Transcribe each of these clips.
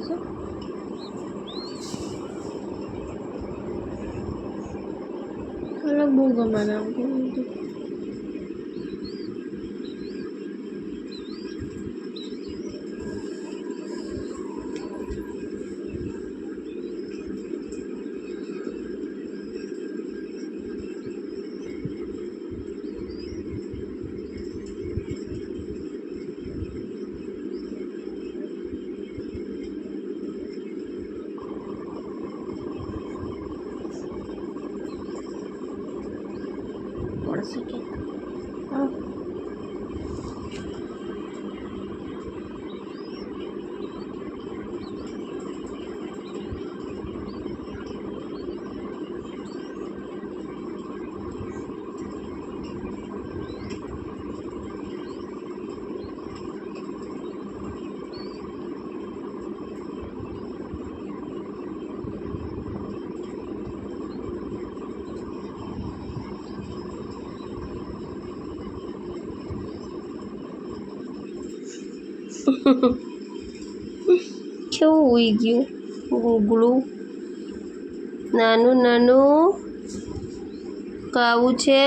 છે. મને બહુ ગમે આમ કે પડશે કે હા કેવું ઉઈ ગયું ગુગલું નાનું નાનું કાવું છે.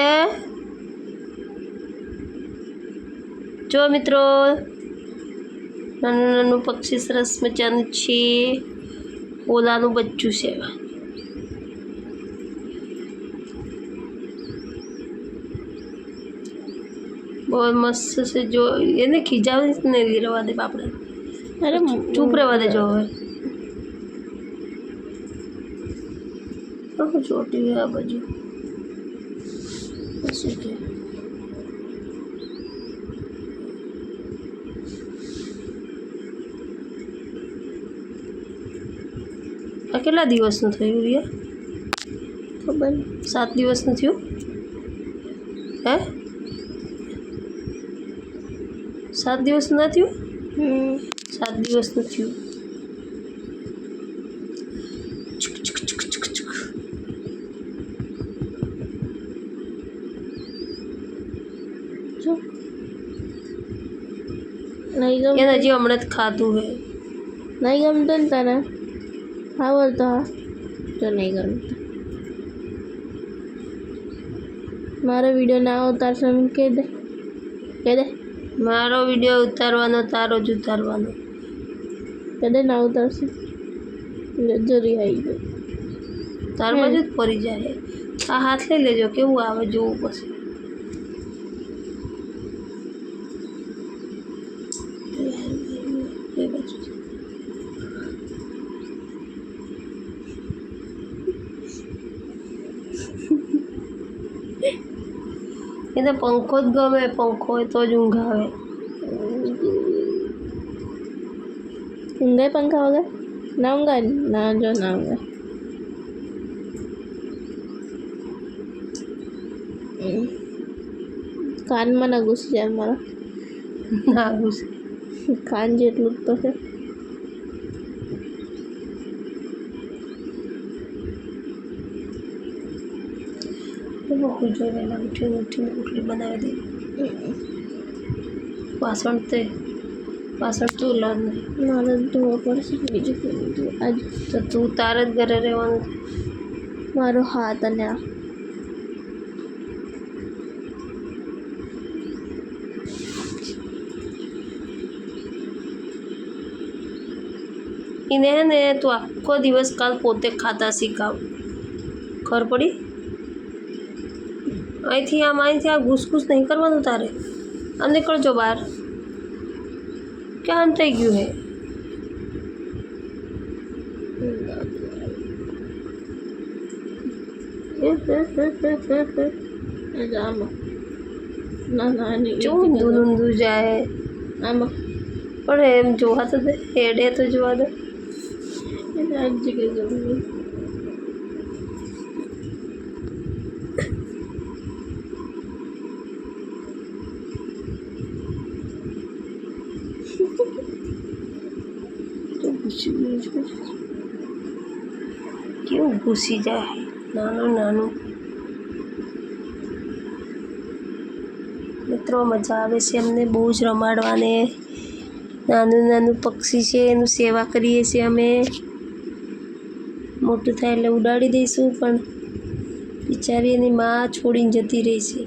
જો મિત્રો નાનું નાનું પક્ષી સરસ મજાનું છે. ઓલાનું બચ્ચું છે. બહુ મસ્ત છે. જો એને ખીજાવી નહીં રહેવા દે આપણે. અરે ચૂપ રહેવા દે. જો હવે ચોટી આ બાજુ પછી કે આ કેટલા દિવસનું થયું રિયા? ખબર 7 દિવસનું થયું હે? 7 દિવસનું ના થયું? 7 દિવસનું થયું. એને હજી હમણાં જ ખાધું હે. નહીં ગમતું ને તને? હા બોલતો હા તો નહીં ગમતું. મારો વિડીયો ના ઉતારશો એમ કહી દે. કહી દે મારો વિડીયો ઉતારવાનો તારો જ ઉતારવાનો. કહી દે ના ઉતારશે જરી આવી ગયો તાર બાજુ જ પડી જાય. આ હાથ લઈ લેજો કેવું આવે જોવું પછી. એને પંખો જ ગમે. પંખો હોય તો જ ઊંઘ આવે. ઊંઘાય પંખા વગર? ના ઊંઘાય ના. જો ના ઊંઘાય. કાનમાં ના ઘૂસી જાય મારા. ના ઘૂસે. કાન જેટલું જ તો છે. જો વહેલા ઉઠીને રોટલી બનાવી દે. વાસણ તું લાવ નહીં. મારે ધોવા પડશે. બીજું કોઈ ધોવા આજ તો તું તારે જ ઘરે રહેવાનું. મારો હાથ અને આ એને ને તું આખો દિવસ કાલ પોતે ખાતા શીખાવ. ખબર પડી? અહીંથી આ ઘૂસઘૂસ નહીં કરવાનું તારે. આમ નીકળજો બહાર. ક્યાં થઈ ગયું હે? ચૂં ઊંધું જાય આમાં. પણ એમ જોવા તો દે. હેડે તો જોવા દે. આ જગ્યાએ જવું કેવું ઘૂસી જાય. નાનું મિત્રો મજા આવે છે એમને બહુ જ રમાડવાને. નાનું નાનું પક્ષી છે, એનું સેવા કરીએ છીએ અમે. મોટું થાય એટલે ઉડાડી દઈશું, પણ બિચારી એની માં છોડીને જતી રહી છે.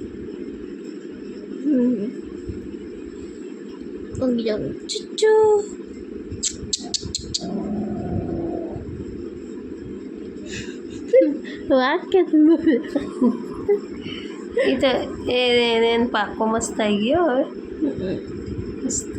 ચુચ્ચુ વાત કે એ તો એને પાકો મસ્ત આવી ગયો હવે. મસ્ત.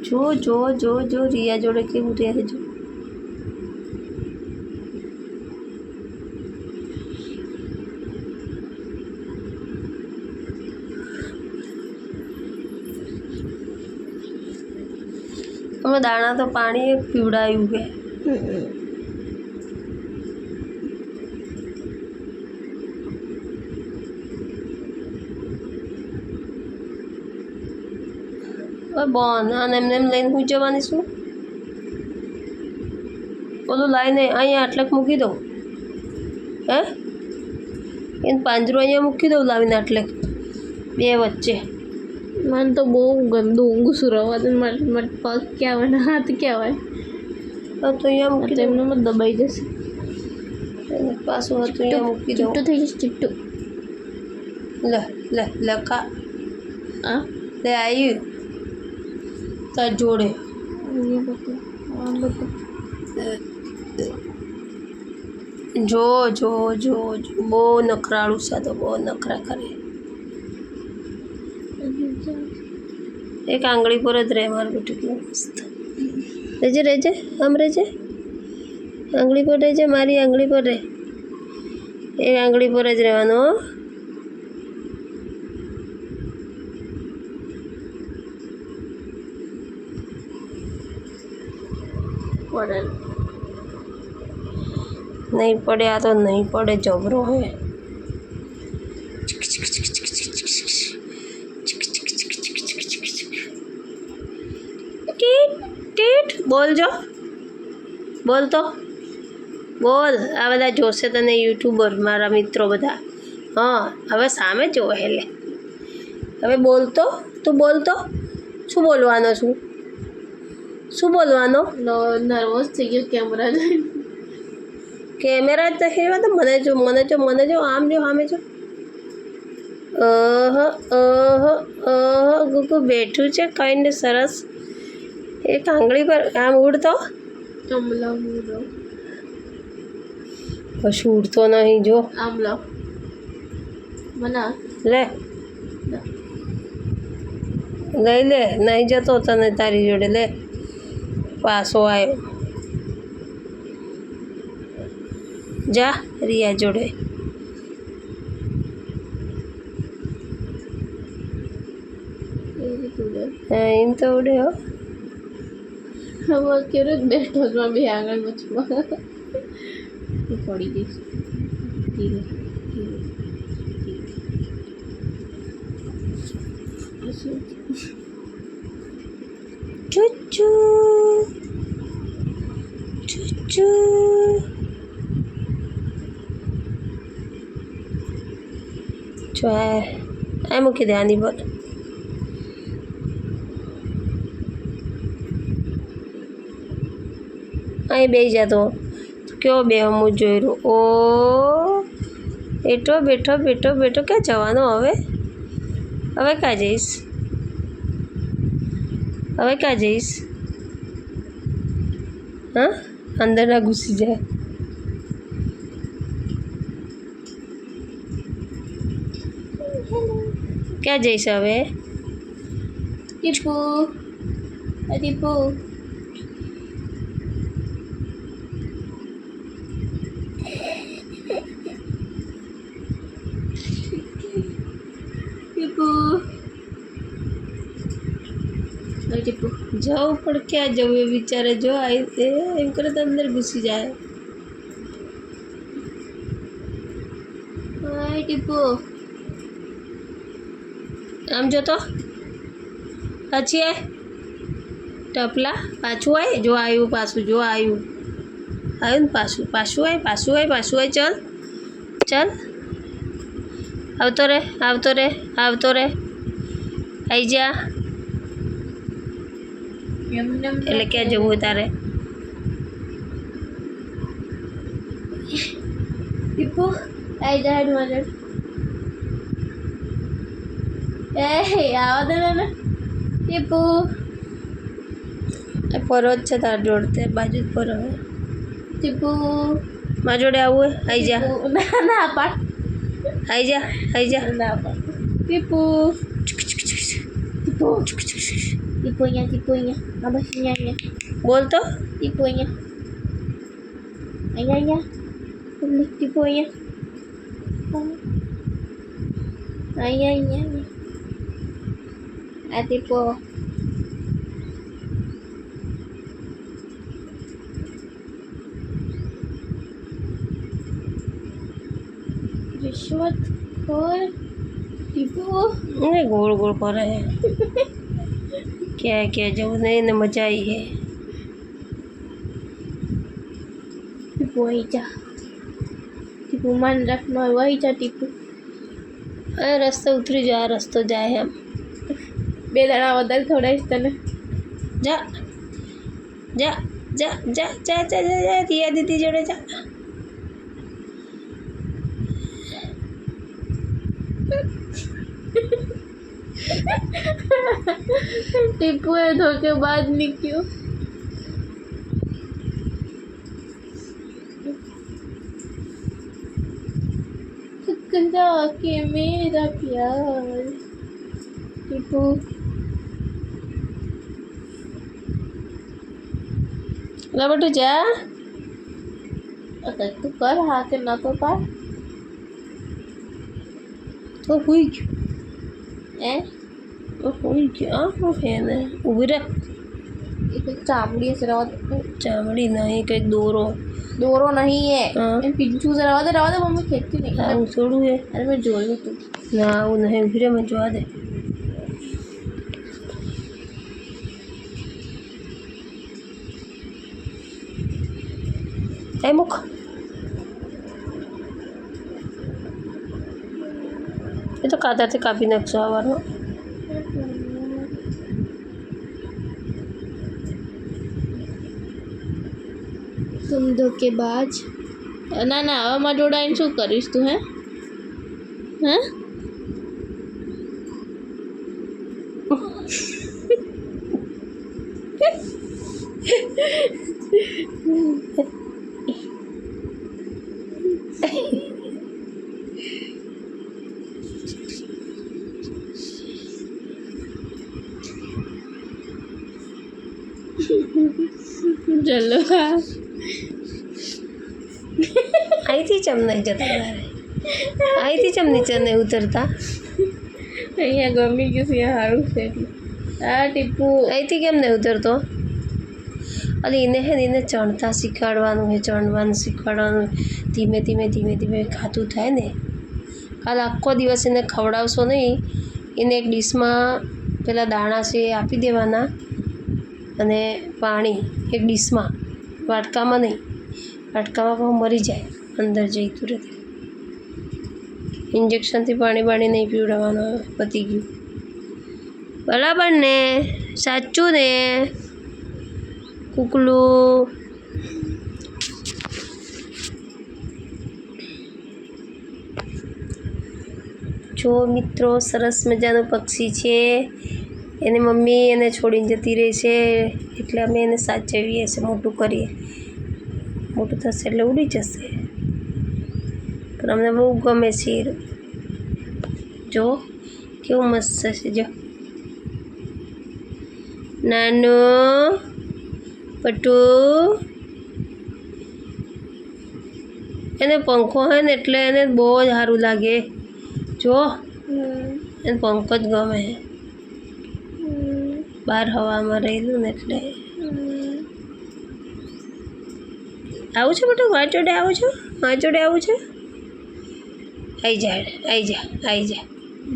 જો જો જો જો રિયા જોડે કેવું રહે જો. અમે દાણા તો પાણી એક પીવડાયું છે. બોન અને એમને એમ લઈને હું જવાની છું. ઓલું લાવીને અહીંયા આટલેક મૂકી દઉં. હે એને પાંજરો અહીંયા મૂકી દઉં લાવીને આટલેક બે વચ્ચે. મને તો બહુ ગંદુ ઊંઘ સુરવા દે. મારે પગ ક્યાં હોય ને હાથ ક્યાં હોય. હા તો અહીંયા મૂકી દઉં. એમને દબાઈ જશે. પાછું હતું અહીંયા મૂકી દઉં. ચીટું થઈ જશે ચીટું. લે લે લે ખા. હા લે આવ્યું તાર જોડે. જો જો જો જો બહુ નખરાળું છે. તો બહુ નખરા કરે. એક આંગળી પર જ રહે મારું બેટું. કેવું મસ્ત. રહેજે રહેજે આમ રહેજે. આંગળી પર રહેજે. મારી આંગળી પર રહે. એક આંગળી પર જ રહેવાનું. પડે નહીં પડે. આ તો નહીં પડે. જબરો હે. બોલજો બોલ તો બોલ. આ બધા જોશે તને યુટ્યુબર મારા મિત્રો બધા. હા હવે સામે જોવે એટલે હવે બોલતો. તું બોલતો. શું બોલવાનો છું? શું બોલવાનો? નર્વસ થઈ ગયો કેમેરા જોઈને. કેમેરા જ નથી એવા તો મને જો મને જો મને જો આમ જો સામે જો. ગુગુ બેઠું છે કઈને સરસ. એક આંગળી પર આમ ઉડતો. કશું ઉડતો નહીં જો. આમ લો મને લે લઈ લે. નહીં જતો તને તારી જોડે. લે પાછો આવ્યો. જા રિયા જોડે. એમ તો ઉડે હો. હવે કેવું બેઠો બે આગળ વચમાં પડી જઈશ. ચુચ્ચુ ચુચ્ચુ. જો આ મૂકી દે આની પર. અહીં બે જતો કેવો બે હું જોઈ રહ્યો. ઓ બેઠો બેઠો બેઠો બેઠો. ક્યાં જવાનો હવે? હવે ક્યાં જઈશ? હવે ક્યાં જઈશ? હા અંદર ના ઘૂસી જાય. ક્યાં જઈશ હવે? ટીપુ ટીપુ. જવું પણ ક્યાં જવું એ વિચારે. જો એમ કરે તો અંદર ઘૂસી જાય. ટીપુ આમ જોતો પછી ટપલા પાછું આય જો આવ્યું પાછું જો આવ્યું ને પાછું આય ચાલ ચાલ આવતો રે આવી જા એટલે ક્યાં જવું તારે ટીપુ આવી જા હેડ મને આવા દે ને ટીપુ પરો જ છે તાર જોડતે બાજુ જ પરો ટીપુ મારા જોડે આવું આવી જા ના પાડ આવી જા ના પાડ ટીપુ અહીંયા આ બસ અહીંયા બોલ તો ટીપુ અહીંયા ટીપુ અહીંયા આ ટીપુ रिश्वत खोर टीपू नहीं गोल गोल कर रहे हैं क्या क्या जब नहीं ने मजा आई है टीपू वही जा टीपू मन रखना वही जा टीपू अरे रास्ता उतरी जा रास्ता जाए हम बे दाड़ा वदर थोड़ा इस तने जा जा जा जा जा जा जा दिया दीदी जोड़े जा टीपू है धोखेबाज निकलो ठुकरा के मेरा प्यार टीपू ला बेटू जा अगर तू कर हाथ ना तो पार तो हुई हुई क्या है ने उभी रे एक चामड़ी से रवा चामड़ी नहीं कहीं दोरो नहीं है पिंचू से रवा दे मम्मी खेती नहीं हाँ छोड़ू है अरे मैं जोड़ लूँ तू ना वो नहीं उभी रे मैं जोड़ा दे मुख ये तो कातर से काफ़ी नक्शा आवानो तुम धोखेबाज ना ना હવે માં જોડાઈને શું કરીશ તું હે चलो आई थी चम नहीं जता आई थी चम नीचे नहीं उतरता અહીંયા ગમી ગયું છે સારું છે આ ટીપુ અહીંથી કેમ નહીં ઉતરતો અરે એને હે ને એને ચણતા શીખવાડવાનું હે ચણવાનું શીખવાડવાનું ધીમે ધીમે ધીમે ધીમે ખાતું થાય ને કાલ આખો દિવસ એને ખવડાવશો નહીં એને એક ડીશમાં પેલા દાણા છે એ આપી દેવાના અને પાણી એક ડીશમાં વાટકામાં નહીં વાટકામાં પણ મરી જાય અંદર જઈ તુરત ઇન્જેક્શનથી પાણી બાણી નહીં પીવડાવવાનું પતી ગયું બરાબર ને સાચું ને કુકલું જો મિત્રો સરસ મજાનું પક્ષી છે એને મમ્મી એને છોડીને જતી રહી છે એટલે અમે એને સાચવીએ છીએ મોટું કરીએ મોટું થશે એટલે ઉડી જશે પણ અમને બહુ ગમે છે જો કેવું મસ્ત છે જો નાનું પટુ એને પંખો હોય ને એટલે એને બહુ જ સારું લાગે જો એને પંખો જ ગમે બહાર હવામાં રહેલું ને એટલે આવું છે બેટા મારી જોડે આવું છું મારી જોડે આવું છે आई जा आई जा आई जा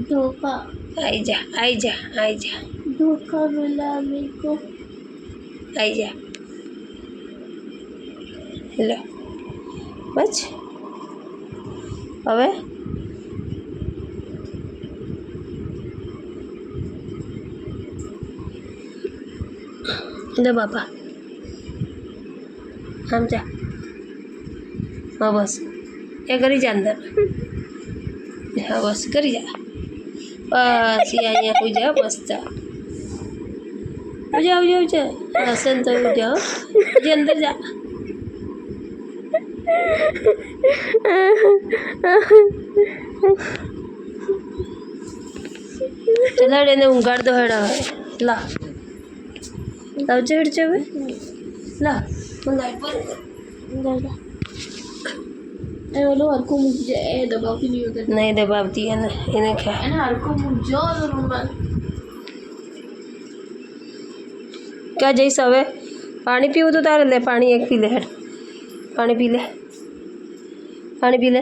धोखा आई जा आई जा आई जा धोखा मिला मेरे को આવી જા લે બસ હવે લે બાપા આમ જા હા બસ એ કરી જા અંદર હા બસ કરી જા બસ અહીંયા હોઈ જા બસ જા ઉજા હસન તો ઉજા હજી અંદર જા ચલાડ એને ઊંઘાડ દો હેડા હવે લા લાવજો હેડ હવે લા લાઈટ બંધ એ ઓલો હરકો મૂકજે એ દબાવતી નહીં વગર નહીં દબાવતી એને ખ્યાલ એને હરકો મૂકજો રૂમમાં ક્યાં જઈશ હવે પાણી પીવું તો તારે લે પાણી એક પી લે હેડ પાણી પી લે પાણી પી લે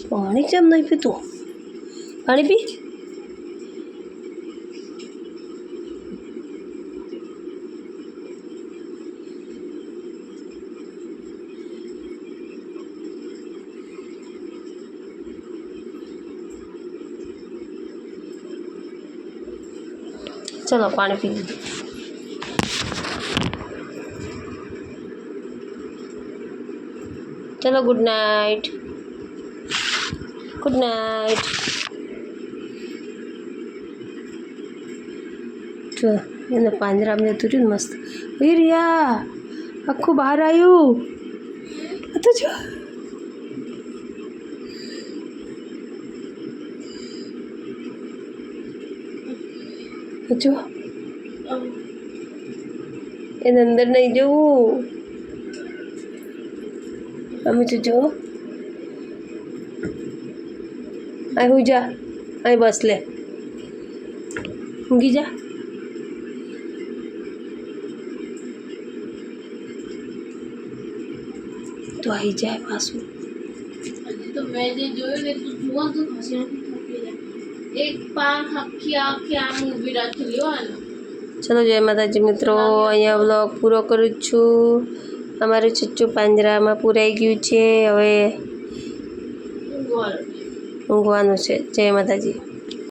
પાણી કેમ નહીં પીતું પાણી પી चलो पानी पी लीजिए चलो गुड नाइट જો એને પાંજરામાં જતું રહ્યું મસ્ત એ રિયા આખું બહાર આવ્યું તો જો જો એને અંદર નહીં જવું અમે તો જો અહીં હું જા અહીં બસ લે ઊંઘી જા તો આવી જાય પાછું તો મેં જે જોયું ને તું જુઓ તો ખસી નથી એક પાન આખી આમ ઊભી રાખી લ્યો ચલો જય માતાજી મિત્રો અહીંયા વ્લોગ પૂરો કરું છું અમારું ચચ્ચું પાંજરામાં પૂરાઈ ગયું છે હવે ઊંઘવાનું છે જય માતાજી